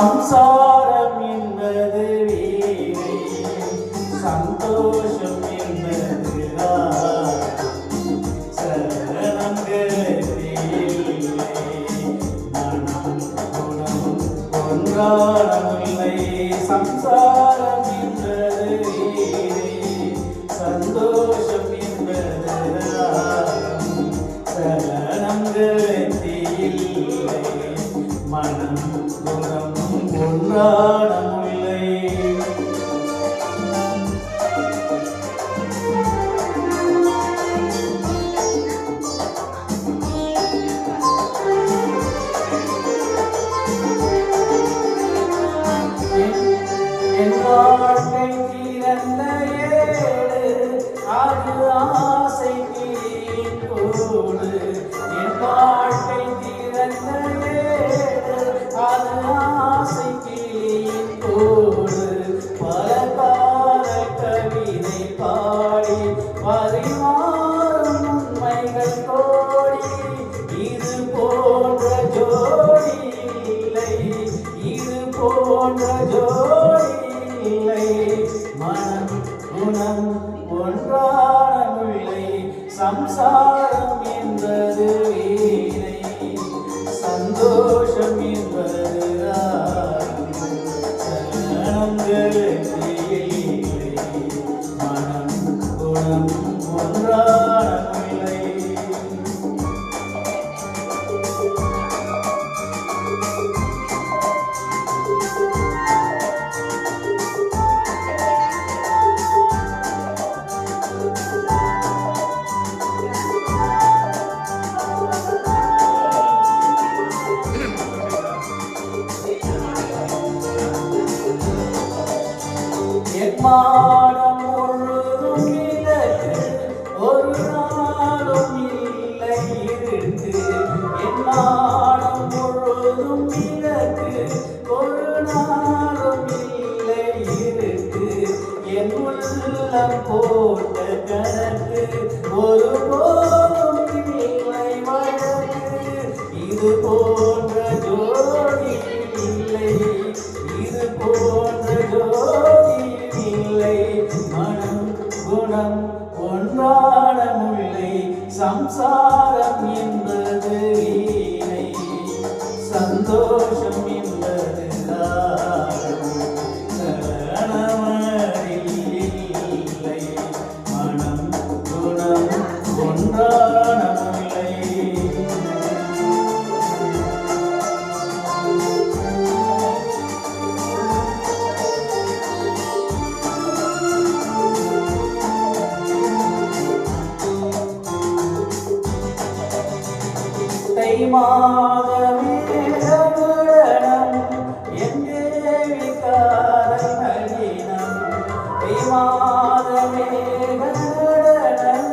சம்சாரம் என்பது வீணை, சந்தோஷம் என்பது சரணங்களுக்கு இல்லை. மனம் குணம் ஒன்றானவில்லை. சம்சாரம் என்பது வீணை, சந்தோஷம் என்பது சரணங்களுக்கு இல்லை. மனம் குணம் ஒன்றானவில்லை. என் வாழ்க்கை திறந்த ஏடு, அது ஆசை கிளியின் கூடு. என் வாழ்க்கை திறந்த ஏடு, அது ஆசை கிளியின் கூடு. பல கால கவிதை பாடி பரிமாறும் உண்மைகள் கோடி. இது போன்ற ஜோடி இல்லை, இது போன்ற ஜோடி இல்லை. மனம் குணம் ஒன்றானவில்லை. சம்சாரம் என்பது வீணை, சந்தோஷம் என்பது சரணங்களுக்கு இல்லை. மனம் குணம் ஒன்றானவில்லை. மாடம் முழுதும் விலகு, ஒரு நாளும் இல்லை இருக்கு. என் மாடம் முழுதும் விலகு, ஒரு நாளும் இல்லை இருக்கு. என் உள்ளம் போட்ட கணக்கு ஒருபோதும் இல்லை வழக்கு. இது போன்ற ஜோடி இல்லை, இது போன்ற ஜோடி இல்லை. மனம் குணம் ஒன்றானவில்லை. சம்சாரம் என்பது வீணை, சந்தோஷம் என்பது சரணமதில் இல்லை. மனம் குணம் ஒன்றானவில்லை. தை மாதமே தமிழனம், என் தேவி காதல் நளினம். தை மாதமே தமிழனம்,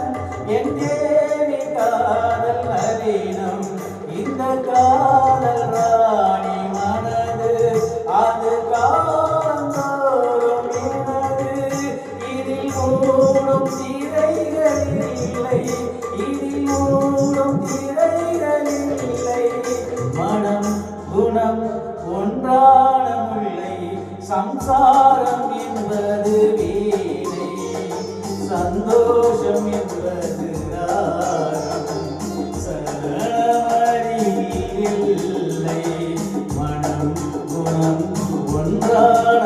என் தேவி காதல் நளினம். இந்த காதல் ராணி மனது, அது காலந்தோறும் எனது. இதில் மூடும் திரைகள் இல்லை, இதில் மூடும் திரைகள் இல்லை. மனம் குணம் ஒன்றானவில்லை. சம்சாரம் என்பது வீணை, சந்தோஷம் என்பது சரணமதில் இல்லை. மனம் குணம் ஒன்றான